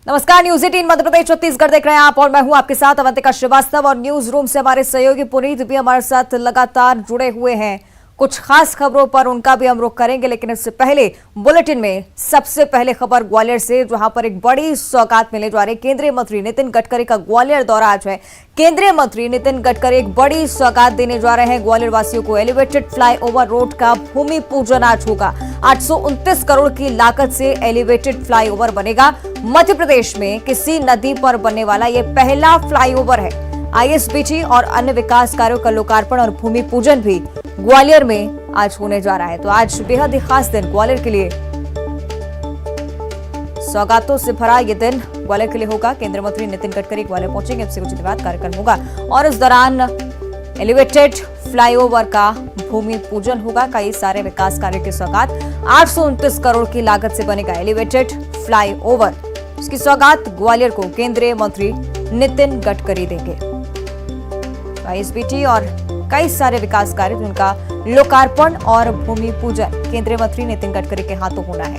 नमस्कार, न्यूज 18 मध्य प्रदेश छत्तीसगढ़ देख रहे हैं आप और मैं हूं आपके साथ अवंतिका श्रीवास्तव। और न्यूज रूम से हमारे सहयोगी पुनीत भी हमारे साथ लगातार जुड़े हुए हैं। कुछ खास खबरों पर उनका भी हम रुख करेंगे, लेकिन इससे पहले बुलेटिन में सबसे पहले खबर ग्वालियर से, जहां पर एक बड़ी सौगात मिलने जा रही है। केंद्रीय मंत्री नितिन गडकरी का ग्वालियर दौरा आज है। केंद्रीय मंत्री नितिन गडकरी एक बड़ी सौगात देने जा रहे हैं ग्वालियर वासियों को। एलिवेटेड फ्लाईओवर रोड का भूमि पूजन आज होगा। 829 करोड़ की लागत से एलिवेटेड फ्लाईओवर बनेगा। मध्य प्रदेश में किसी नदी पर बनने वाला यह पहला फ्लाईओवर है। आईएसबीटी और अन्य विकास कार्यों का लोकार्पण और भूमि पूजन भी ग्वालियर में आज होने जा रहा है। तो आज बेहद ही खास दिन ग्वालियर के लिए, सौगातों से भरा ये दिन ग्वालियर के लिए होगा। केंद्रीय मंत्री नितिन गडकरी ग्वालियर पहुंचेंगे। इससे कुछ देर बाद कार्यक्रम होगा और इस दौरान एलिवेटेड फ्लाईओवर का भूमि पूजन होगा। कई सारे विकास कार्य की सौगात 829 करोड़ की लागत से बनेगा एलिवेटेड फ्लाईओवर। इसकी सौगात ग्वालियर को केंद्रीय मंत्री नितिन गडकरी देंगे। आईएसबीटी और कई सारे विकास कार्य जिनका लोकार्पण और भूमि पूजन केंद्रीय मंत्री नितिन गडकरी के हाथों होना है।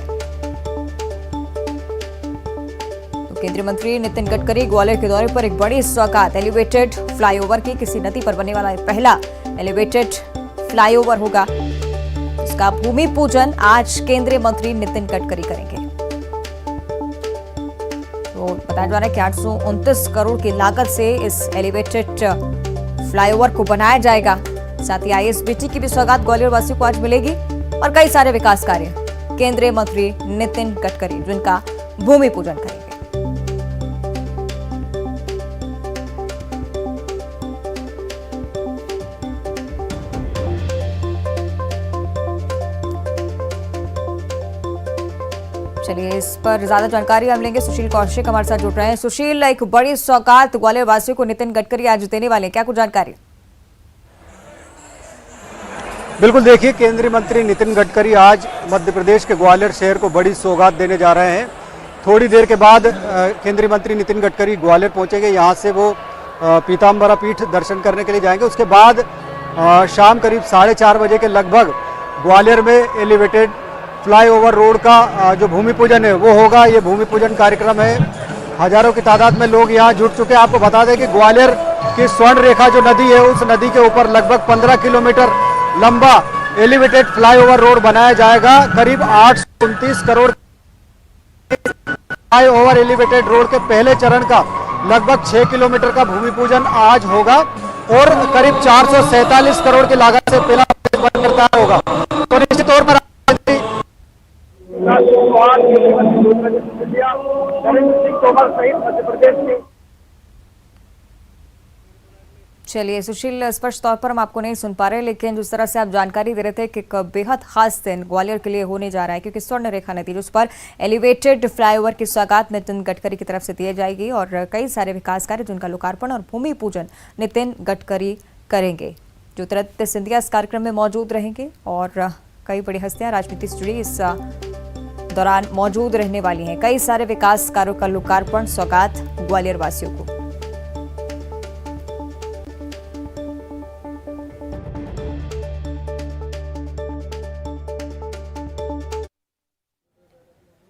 तो केंद्रीय मंत्री नितिन गडकरी ग्वालियर के दौरे पर एक बड़ी सौगात एलिवेटेड फ्लाईओवर की, किसी नदी पर बनने वाला पहला एलिवेटेड फ्लाईओवर होगा। इसका भूमि पूजन आज केंद्रीय मंत्री नितिन गडकरी करेंगे। तो बताया जा रहा है कि 829 करोड़ की लागत से इस एलिवेटेड फ्लाईओवर को बनाया जाएगा। साथ ही आईएसबीटी की भी सौगात ग्वालियर वासियों को आज मिलेगी और कई सारे विकास कार्य केंद्रीय मंत्री नितिन गडकरी जिनका भूमि पूजन करेंगे। चलिए, इस पर ज्यादा जानकारी हम लेंगे। सुशील कौशिक हमारे साथ जुड़ रहे हैं। सुशील, एक बड़ी सौगात ग्वालियर वासियों को नितिन गडकरी आज देने वाले, क्या कुछ जानकारी? बिल्कुल, देखिए, केंद्रीय मंत्री नितिन गडकरी आज मध्य प्रदेश के ग्वालियर शहर को बड़ी सौगात देने जा रहे हैं। थोड़ी देर के बाद केंद्रीय मंत्री नितिन गडकरी ग्वालियर पहुंचेंगे। यहाँ से वो पीताम्बरा पीठ दर्शन करने के लिए जाएंगे। उसके बाद शाम करीब 4:30 बजे के लगभग ग्वालियर में एलिवेटेड फ्लाईओवर रोड का जो भूमि पूजन है वो होगा। ये भूमि पूजन कार्यक्रम है। हजारों की तादाद में लोग यहाँ जुट चुके हैं। आपको बता दें कि ग्वालियर की स्वर्ण रेखा जो नदी है, उस नदी के ऊपर लगभग 15 किलोमीटर लंबा एलिवेटेड फ्लाईओवर रोड बनाया जाएगा। करीब 829 करोड़ फ्लाईओवर एलिवेटेड रोड के पहले चरण का लगभग 6 किलोमीटर का भूमि पूजन आज होगा और करीब 447 करोड़ की लागत से पहला बनकर होगा। तो निश्चित तौर पर चलिए सुशील, स्पष्ट तौर पर हम आपको नहीं सुन पा रहे, लेकिन जिस तरह से आप जानकारी दे रहे थे कि एक बेहद खास दिन ग्वालियर के लिए होने जा रहा है, क्योंकि स्वर्ण रेखा नदी उस पर एलिवेटेड फ्लाईओवर की सौगात नितिन गडकरी की तरफ से दी जाएगी और कई सारे विकास कार्य जिनका लोकार्पण और भूमि पूजन नितिन गडकरी करेंगे। ज्योतिरादित्य सिंधिया इस कार्यक्रम में मौजूद रहेंगे और कई बड़ी हस्तियां राजनीति से जुड़ी इस दौरान मौजूद रहने वाली हैं। कई सारे विकास कार्यों का लोकार्पण, सौगात ग्वालियर वासियों को।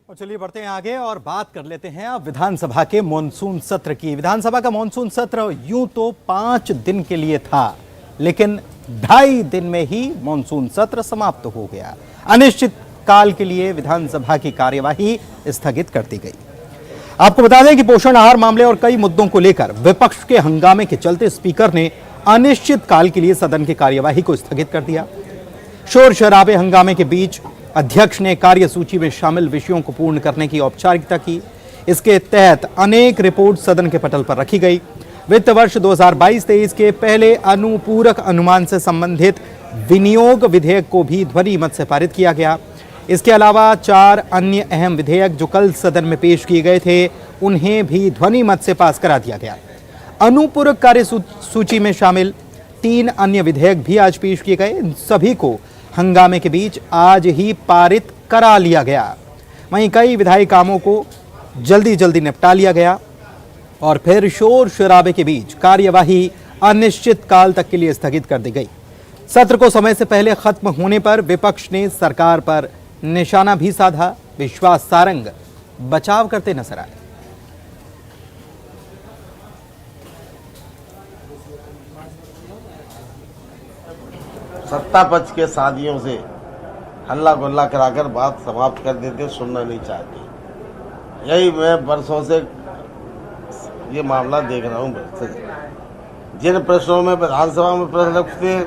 और चलिए बढ़ते हैं आगे और बात कर लेते हैं अब विधानसभा के मॉनसून सत्र की। विधानसभा का मॉनसून सत्र यूं तो 5 दिन के लिए था, लेकिन 2.5 दिन में ही मॉनसून सत्र समाप्त हो गया। अनिश्चित काल के लिए विधानसभा की कार्यवाही स्थगित कर दी गई। आपको बता दें कि पोषण आहार मामले और कई मुद्दों को लेकर विपक्ष के हंगामे के चलते स्पीकर ने अनिश्चित काल के लिए सदन की कार्यवाही को स्थगित कर दिया। शोर शराबे हंगामे के बीच अध्यक्ष ने कार्यसूची में शामिल विषयों को पूर्ण करने की औपचारिकता की। इसके तहत अनेक रिपोर्ट सदन के पटल पर रखी गई। वित्त वर्ष 2022-23 के पहले अनुपूरक अनुमान से संबंधित विनियोग विधेयक को भी ध्वनि मत से पारित किया गया। इसके अलावा 4 अन्य अहम विधेयक जो कल सदन में पेश किए गए थे, उन्हें भी ध्वनि मत से पास करा दिया गया। अनुपूरक कार्य सूची में शामिल 3 अन्य विधेयक भी आज पेश किए गए। इन सभी को हंगामे के बीच आज ही पारित करा लिया गया। वहीं कई विधायी कामों को जल्दी निपटा लिया गया और फिर शोर शराबे के बीच कार्यवाही अनिश्चित काल तक के लिए स्थगित कर दी गई। सत्र को समय से पहले खत्म होने पर विपक्ष ने सरकार पर निशाना भी साधा। विश्वास सारंग बचाव करते नजर आए। सत्ता पक्ष के साथियों से हल्ला गुल्ला कराकर बात समाप्त कर देते, सुनना नहीं चाहते। यही मैं वर्षों से ये मामला देख रहा हूँ। जिन प्रश्नों में विधानसभा में प्रश्न उठते हैं,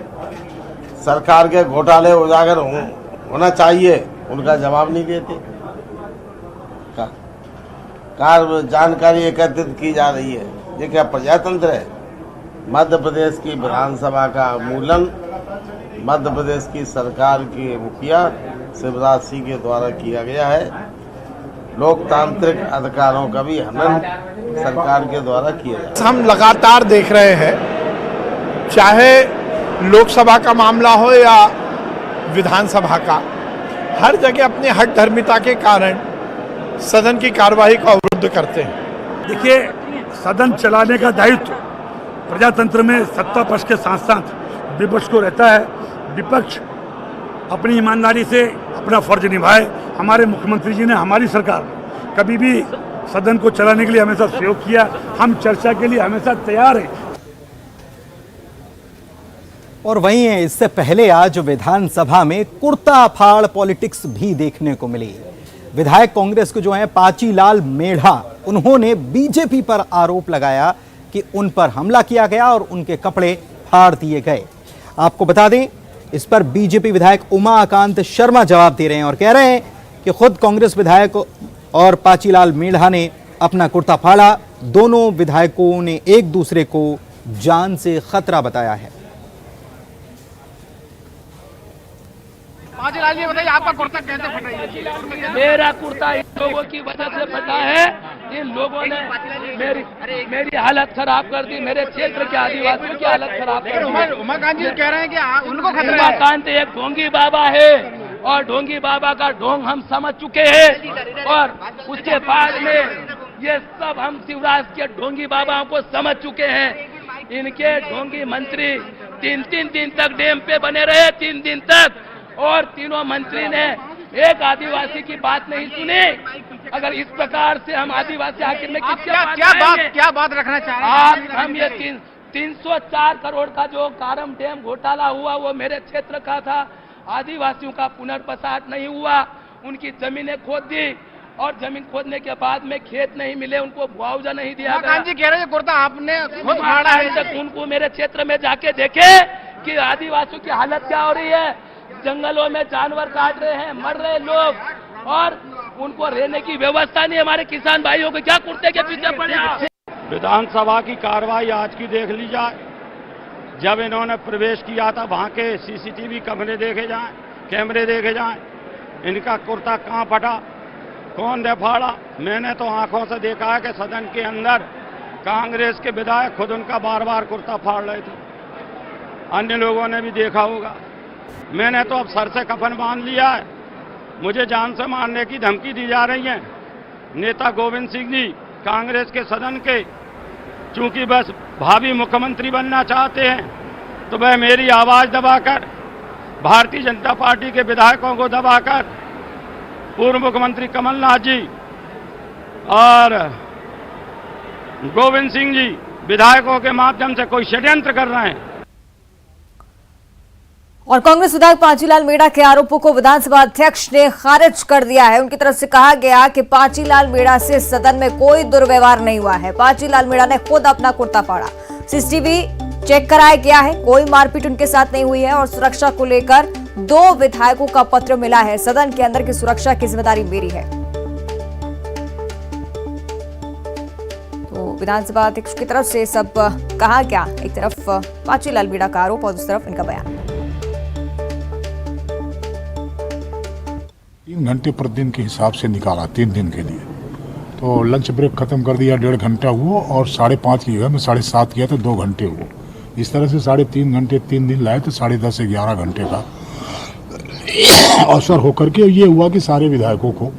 सरकार के घोटाले उजागर होना चाहिए, उनका जवाब नहीं देते। जानकारी एकत्रित की जा रही है, ये क्या प्रजातंत्र है? मध्य प्रदेश की विधानसभा का अवमूलन मध्य प्रदेश की सरकार के मुखिया शिवराज सिंह के द्वारा किया गया है। लोकतांत्रिक अधिकारों का भी हनन सरकार के द्वारा किया जा रहा है। हम लगातार देख रहे हैं, चाहे लोकसभा का मामला हो या विधानसभा का, हर जगह अपनी हठधर्मिता के कारण सदन की कार्यवाही को अवरुद्ध करते हैं। देखिए, सदन चलाने का दायित्व प्रजातंत्र में सत्ता पक्ष के साथ साथ विपक्ष को रहता है। विपक्ष अपनी ईमानदारी से अपना फर्ज निभाए। हमारे मुख्यमंत्री जी ने हमारी सरकार कभी भी सदन को चलाने के लिए हमेशा सहयोग किया। हम चर्चा के लिए हमेशा तैयार हैं। और वहीं है, इससे पहले आज विधानसभा में कुर्ता फाड़ पॉलिटिक्स भी देखने को मिली। विधायक कांग्रेस के जो हैं पाचीलाल मेढ़ा, उन्होंने बीजेपी पर आरोप लगाया कि उन पर हमला किया गया और उनके कपड़े फाड़ दिए गए। आपको बता दें, इस पर बीजेपी विधायक उमाकांत शर्मा जवाब दे रहे हैं और कह रहे हैं कि खुद कांग्रेस विधायक और पाचीलाल मेढ़ा ने अपना कुर्ता फाड़ा। दोनों विधायकों ने एक दूसरे को जान से खतरा बताया है। पाचीलाल जी बताइए, आपका कुर्ता कैसे फटा? मेरा कुर्ता इन लोगों की वजह से फटा है। इन लोगों ने मेरी हालत खराब कर दी, मेरे क्षेत्र के आदिवासियों की हालत खराब कर दी। उमाकांत जी कह रहे हैं कि उनको खतरा है। उमाकांत एक ढोंगी बाबा है और ढोंगी बाबा का ढोंग हम समझ चुके हैं। और उसके बाद में ये सब हम शिवराज के ढोंगी बाबाओं को समझ चुके हैं। इनके ढोंगी मंत्री 3 दिन तक डैम पे बने रहे, 3 दिन तक, और तीनों मंत्री ने एक आदिवासी की बात नहीं सुनी। अगर इस प्रकार से हम आदिवासी आखिर में क्या बात रखना चाह रहे हैं? हम ये 304 करोड़ का जो कारम डैम घोटाला हुआ वो मेरे क्षेत्र का था। आदिवासियों का पुनर्वास नहीं हुआ, उनकी जमीनें खोद दी और जमीन खोदने के बाद में खेत नहीं मिले, उनको मुआवजा नहीं दिया गया। जी कह रहे हैं कुर्ता आपने खुद फाड़ा है। उनको मेरे क्षेत्र में जाके देखे कि आदिवासियों की हालत क्या हो रही है। जंगलों में जानवर काट रहे हैं, मर रहे लोग, और उनको रहने की व्यवस्था नहीं। हमारे किसान भाइयों को क्या कुर्ते के पीछे पड़े? विधानसभा की कार्रवाई आज की देख ली जाए। जब इन्होंने प्रवेश किया था, वहां के सीसीटीवी कैमरे देखे जाएं, इनका कुर्ता कहां फटा, कौन ने फाड़ा। मैंने तो आंखों से देखा है कि सदन के अंदर कांग्रेस के विधायक खुद उनका बार बार कुर्ता फाड़ रहे थे। अन्य लोगों ने भी देखा होगा। मैंने तो अब सर से कफन बांध लिया है। मुझे जान से मारने की धमकी दी जा रही है। नेता गोविंद सिंह जी कांग्रेस के सदन के, चूंकि बस भावी मुख्यमंत्री बनना चाहते हैं, तो वह मेरी आवाज दबाकर, भारतीय जनता पार्टी के विधायकों को दबाकर पूर्व मुख्यमंत्री कमलनाथ जी और गोविंद सिंह जी विधायकों के माध्यम से कोई षड्यंत्र कर रहे हैं। और कांग्रेस विधायक पाचीलाल मेढ़ा के आरोपों को विधानसभा अध्यक्ष ने खारिज कर दिया है। उनकी तरफ से कहा गया कि पाचीलाल मेढ़ा से सदन में कोई दुर्व्यवहार नहीं हुआ है। पाचीलाल मेढ़ा ने खुद अपना कुर्ता फाड़ा। सीसीटीवी चेक कराया गया है, कोई मारपीट उनके साथ नहीं हुई है और सुरक्षा को लेकर 2 विधायकों का पत्र मिला है। सदन के अंदर की सुरक्षा की जिम्मेदारी मेरी है। तो विधानसभा अध्यक्ष की तरफ से सब कहा गया। एक तरफ पाचीलाल मेढ़ा का आरोप और दूसरी तरफ इनका बयान। 3 घंटे प्रतिदिन के हिसाब से निकाला 3 दिन के लिए, तो लंच ब्रेक खत्म कर दिया, 1.5 घंटा हुआ, और 5:30 की जगह में 7:30 किया तो 2 घंटे हुए। इस तरह से 3.5 घंटे 3 दिन लाए तो 10:30 से 11 घंटे का अवसर होकर के ये हुआ कि सारे विधायकों को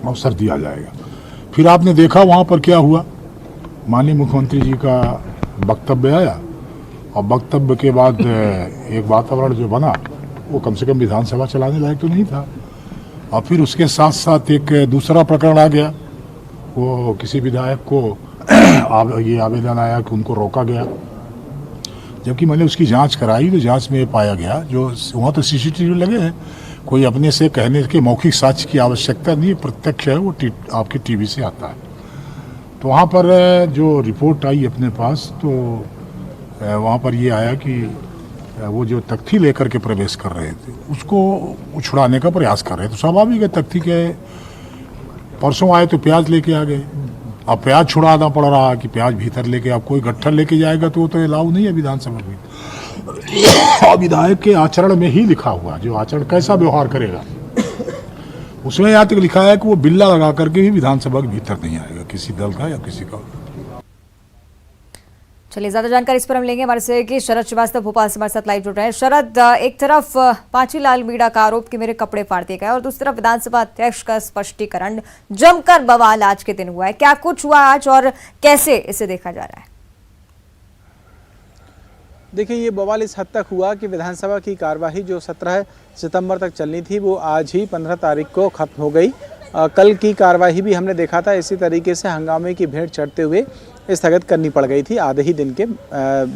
अवसर दिया जाएगा। फिर आपने देखा वहाँ पर क्या हुआ, माननीय मुख्यमंत्री जी का वक्तव्य आया और वक्तव्य के बाद एक वातावरण जो बना वो कम से कम विधानसभा चलाने लायक तो नहीं था। और फिर उसके साथ साथ एक दूसरा प्रकरण आ गया, वो किसी विधायक को ये आवेदन आया कि उनको रोका गया, जबकि मैंने उसकी जांच कराई तो जांच में ये पाया गया, जो वहाँ तो सीसीटीवी लगे हैं, कोई अपने से कहने के मौखिक साक्ष्य की आवश्यकता नहीं, प्रत्यक्ष है वो आपके टीवी से आता है। तो वहाँ पर जो रिपोर्ट आई अपने पास, तो वहाँ पर ये आया कि वो जो तख्ती लेकर के प्रवेश कर रहे थे उसको उछड़ाने का प्रयास कर रहे थे। तो स्वाभाविक है, तख्ती के परसों आए तो प्याज लेके आ गए, अब प्याज छुड़ाना पड़ रहा है कि प्याज भीतर लेके, अब कोई गट्ठर लेके जाएगा तो वो तो अलाउ नहीं है विधानसभा में। विधायक के आचरण में ही लिखा हुआ, जो आचरण कैसा व्यवहार करेगा उसमें यहाँ तक लिखा है कि वो बिल्ला लगा करके भी विधानसभा के भीतर नहीं आएगा, किसी दल का या किसी का। चलिए, ज्यादा जानकारी इस पर हम लेंगे। हमारे सहयोगी शरद श्रीवास्तव भोपाल से हमारे साथ लाइव जुड़ रहे हैं। शरद, एक तरफ पांचीलाल मीणा का आरोप कि मेरे कपड़े फाड़ दिए गए और दूसरी तरफ विधानसभा अध्यक्ष का स्पष्टीकरण, जमकर बवाल आज के दिन हुआ है। क्या कुछ हुआ आज और कैसे इसे देखा जा रहा है? देखिए, ये बवाल इस हद तक हुआ कि विधानसभा की कार्यवाही जो 17 सितंबर तक चलनी थी वो आज ही 15 तारीख को खत्म हो गई। कल की कार्यवाही भी हमने देखा था इसी तरीके से हंगामे की भेंट चढ़ते हुए स्थगित करनी पड़ गई थी आधे ही दिन के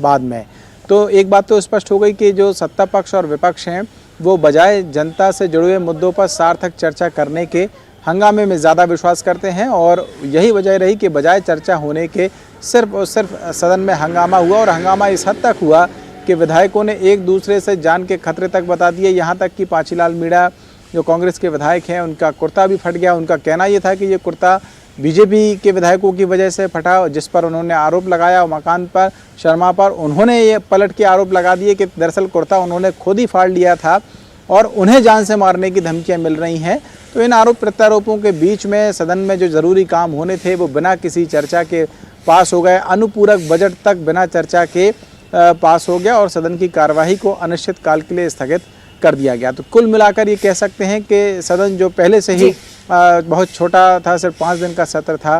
बाद में। तो एक बात तो स्पष्ट हो गई कि जो सत्ता पक्ष और विपक्ष हैं वो बजाय जनता से जुड़े हुए मुद्दों पर सार्थक चर्चा करने के हंगामे में ज़्यादा विश्वास करते हैं, और यही वजह रही कि बजाय चर्चा होने के सिर्फ और सिर्फ सदन में हंगामा हुआ, और हंगामा इस हद तक हुआ कि विधायकों ने एक दूसरे से जान के खतरे तक बता दिए। यहाँ तक कि पांचीलाल मीणा जो कांग्रेस के विधायक हैं उनका कुर्ता भी फट गया। उनका कहना ये था कि ये कुर्ता बीजेपी के विधायकों की वजह से फटा, जिस पर उन्होंने आरोप लगाया मकान पर शर्मा पर। उन्होंने ये पलट के आरोप लगा दिए कि दरअसल कुर्ता उन्होंने खुद ही फाड़ लिया था और उन्हें जान से मारने की धमकियां मिल रही हैं। तो इन आरोप प्रत्यारोपों के बीच में सदन में जो ज़रूरी काम होने थे वो बिना किसी चर्चा के पास हो गए। अनुपूरक बजट तक बिना चर्चा के पास हो गया और सदन की कार्यवाही को अनिश्चित काल के लिए स्थगित कर दिया गया। तो कुल मिलाकर ये कह सकते हैं कि सदन जो पहले से ही बहुत छोटा था, सिर्फ 5 दिन का सत्र था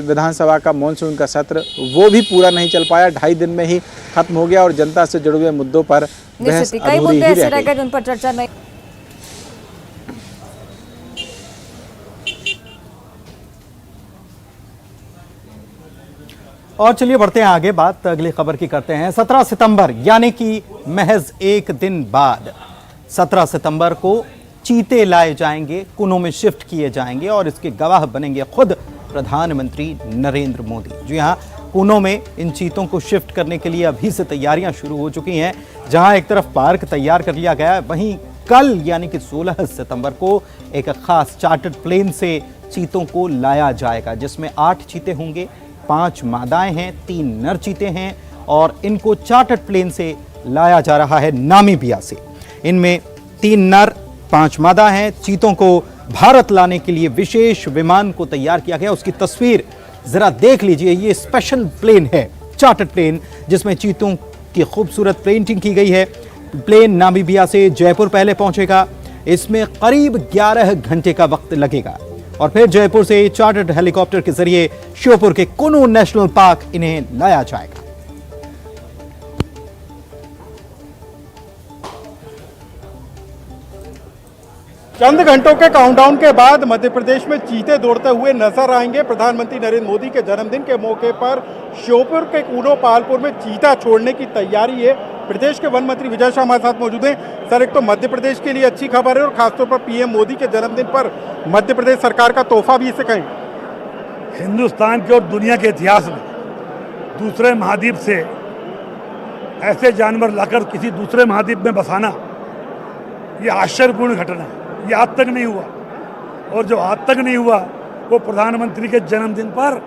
विधानसभा का मॉनसून का सत्र, वो भी पूरा नहीं चल पाया, 2.5 दिन में ही खत्म हो गया और जनता से जुड़े हुए मुद्दों पर बहस अधूरी ही रह गई। जिन पर चर्चा नहीं। और चलिए बढ़ते हैं आगे, बात अगली खबर की करते हैं। 17 सितंबर यानी कि महज एक दिन बाद 17 सितंबर को चीते लाए जाएंगे, कुनों में शिफ्ट किए जाएंगे और इसके गवाह बनेंगे खुद प्रधानमंत्री नरेंद्र मोदी। जी हां, कुनों में इन चीतों को शिफ्ट करने के लिए अभी से तैयारियां शुरू हो चुकी हैं। जहां एक तरफ पार्क तैयार कर लिया गया है, वहीं कल यानी कि 16 सितंबर को एक खास चार्टर्ड प्लेन से चीतों को लाया जाएगा, जिसमें 8 चीते होंगे, 5 मादाएं हैं, 3 नर चीते हैं और इनको चार्टर्ड प्लेन से लाया जा रहा है नामीबिया से। इनमें 3 नर 5 मादा हैं। चीतों को भारत लाने के लिए विशेष विमान को तैयार किया गया, उसकी तस्वीर जरा देख लीजिए। ये स्पेशल प्लेन है, चार्टर्ड प्लेन, जिसमें चीतों की खूबसूरत पेंटिंग की गई है। प्लेन नामीबिया से जयपुर पहले पहुंचेगा। इसमें करीब 11 घंटे का वक्त लगेगा और फिर जयपुर से चार्टर्ड हेलीकॉप्टर के जरिए श्योपुर के कुनू नेशनल पार्क इन्हें लाया जाएगा। चंद घंटों के काउंटडाउन के बाद मध्य प्रदेश में चीते दौड़ते हुए नजर आएंगे। प्रधानमंत्री नरेंद्र मोदी के जन्मदिन के मौके पर श्योपुर के कूनो पालपुर में चीता छोड़ने की तैयारी है। प्रदेश के वन मंत्री विजय शाह हमारे साथ मौजूद हैं। सर, एक तो मध्य प्रदेश के लिए अच्छी खबर है और खासतौर पर पीएम मोदी के जन्मदिन पर मध्य प्रदेश सरकार का तोहफा भी इसे कहें। हिंदुस्तान के और दुनिया के इतिहास में दूसरे महाद्वीप से ऐसे जानवर लाकर किसी दूसरे महाद्वीप में बसाना, ये आश्चर्यपूर्ण घटना है। ये आज तक नहीं हुआ और जो आज तक नहीं हुआ वो प्रधानमंत्री के जन्मदिन पर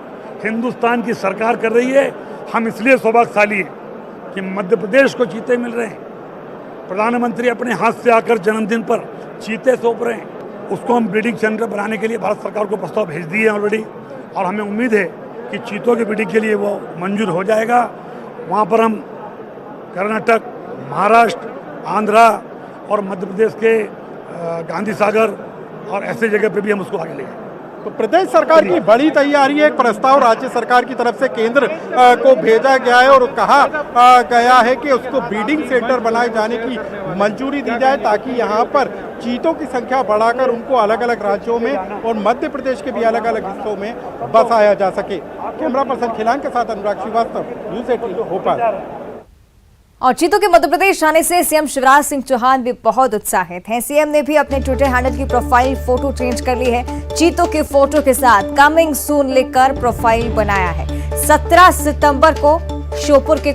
हिंदुस्तान की सरकार कर रही है। हम इसलिए सौभाग्यशाली हैं कि मध्य प्रदेश को चीते मिल रहे हैं। प्रधानमंत्री अपने हाथ से आकर जन्मदिन पर चीते सौंप रहे हैं। उसको हम ब्रीडिंग सेंटर बनाने के लिए भारत सरकार को प्रस्ताव भेज दिए हैं ऑलरेडी, और हमें उम्मीद है कि चीतों की ब्रीडिंग के लिए वो मंजूर हो जाएगा। वहाँ पर हम कर्नाटक, महाराष्ट्र, आंध्रा और मध्य प्रदेश के गांधी सागर और ऐसे जगह पे भी हम उसको आगे ले जाएंगे। तो प्रदेश सरकार की बड़ी तैयारी है। एक प्रस्ताव राज्य सरकार की तरफ से केंद्र को भेजा गया है और कहा गया है कि उसको ब्रीडिंग सेंटर बनाए जाने की मंजूरी दी जाए, ताकि यहाँ पर चीतों की संख्या बढ़ाकर उनको अलग अलग राज्यों में और मध्य प्रदेश के भी अलग अलग हिस्सों में बसाया जा सके। कैमरा पर्सन खिलान के साथ अनुराग श्रीवास्तव, न्यूज़ 18 भोपाल। और चीतों के मध्य प्रदेश आने से सीएम शिवराज सिंह चौहान भी बहुत उत्साहित हैं। सीएम ने भी अपने ट्विटर हैंडल की प्रोफाइल फोटो चेंज कर ली है। चीतों के फोटो के साथ कमिंग सून लिखकर प्रोफाइल बनाया है। 17 सितंबर को श्योपुर के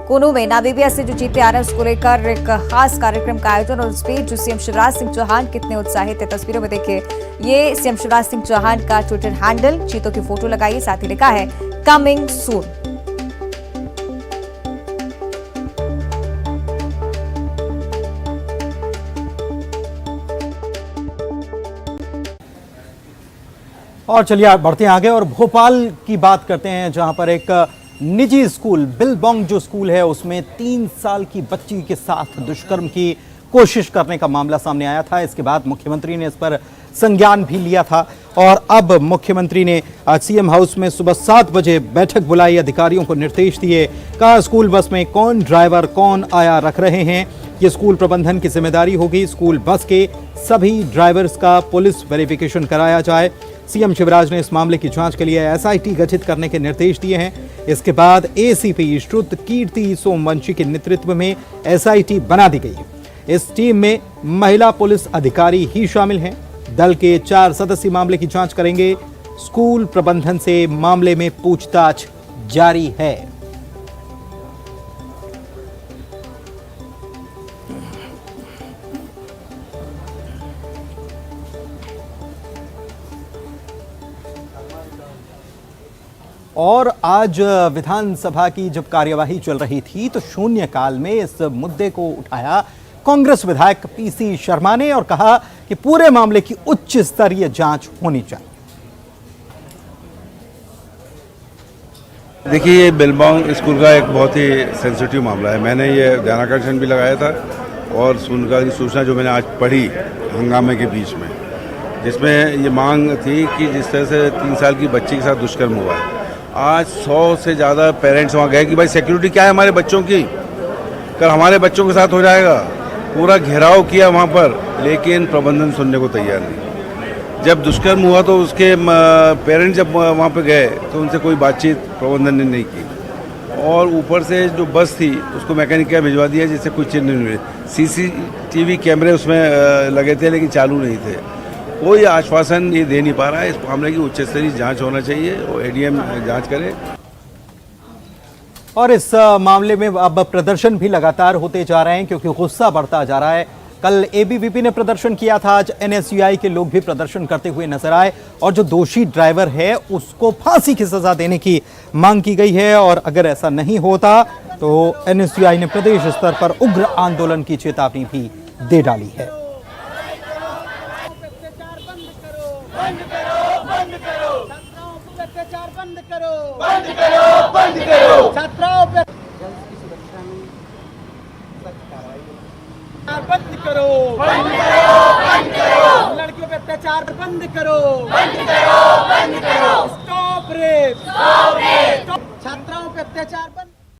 कूनो में नामीबिया से जो चीते आ रहे हैं उसको लेकर एक खास कार्यक्रम का आयोजन, और उस बीच सीएम शिवराज सिंह चौहान कितने उत्साहित है तस्वीरों में देखिए। ये सीएम शिवराज सिंह चौहान का ट्विटर हैंडल, चीतों की फोटो लगाई, साथ ही लिखा है कमिंग सून। और चलिए बढ़ते हैं आगे और भोपाल की बात करते हैं, जहां पर एक निजी स्कूल बिलबोंग जो स्कूल है उसमें 3 साल की बच्ची के साथ दुष्कर्म की कोशिश करने का मामला सामने आया था। इसके बाद मुख्यमंत्री ने इस पर संज्ञान भी लिया था और अब मुख्यमंत्री ने आज सीएम हाउस में सुबह 7 बजे बैठक बुलाई, अधिकारियों को निर्देश दिए, कहा स्कूल बस में कौन ड्राइवर कौन आया रख रहे हैं, ये स्कूल प्रबंधन की जिम्मेदारी होगी। स्कूल बस के सभी ड्राइवर्स का पुलिस वेरिफिकेशन कराया जाए। सीएम शिवराज ने इस मामले की जांच के लिए एसआईटी गठित करने के निर्देश दिए हैं। इसके बाद एसीपी श्रुत कीर्ति सोमवंशी के नेतृत्व में एसआईटी बना दी गई है। इस टीम में महिला पुलिस अधिकारी ही शामिल हैं। दल के 4 सदस्य मामले की जांच करेंगे। स्कूल प्रबंधन से मामले में पूछताछ जारी है। और आज विधानसभा की जब कार्यवाही चल रही थी तो शून्यकाल में इस मुद्दे को उठाया कांग्रेस विधायक पीसी शर्मा ने और कहा कि पूरे मामले की उच्च स्तरीय जांच होनी चाहिए। देखिए, ये बिलबोंग स्कूल का एक बहुत ही सेंसिटिव मामला है। मैंने ये ध्यानाकर्षण भी लगाया था और की सूचना जो मैंने आज पढ़ी हंगामे के बीच में, जिसमें ये मांग थी कि जिस तरह से 3 साल की बच्ची के साथ दुष्कर्म हुआ, आज 100 से ज़्यादा पेरेंट्स वहाँ गए कि भाई सिक्योरिटी क्या है हमारे बच्चों की, कल हमारे बच्चों के साथ हो जाएगा। पूरा घेराव किया वहाँ पर, लेकिन प्रबंधन सुनने को तैयार नहीं। जब दुष्कर्म हुआ तो उसके पेरेंट्स जब वहाँ पे गए तो उनसे कोई बातचीत प्रबंधन ने नहीं की, और ऊपर से जो बस थी उसको मैकेनिक क्या भिजवा दिया जिससे कोई चीज नहीं मिली। सीसीटीवी कैमरे उसमें लगे थे लेकिन चालू नहीं थे। कोई आश्वासन ये दे नहीं पा रहा है। इस मामले की उच्च स्तरीय जांच होना चाहिए और एडीएम जांच करे। और इस मामले में अब प्रदर्शन भी लगातार होते जा रहे हैं क्योंकि गुस्सा बढ़ता जा रहा है। कल एबीवीपी ने प्रदर्शन किया था, आज एनएसयूआई के लोग भी प्रदर्शन करते हुए नजर आए और जो दोषी ड्राइवर है उसको फांसी की सजा देने की मांग की गई है। और अगर ऐसा नहीं होता तो एनएसयूआई ने प्रदेश स्तर पर उग्र आंदोलन की चेतावनी भी दे डाली है। बंद करो, लड़कियों पे अत्याचार बंद करो,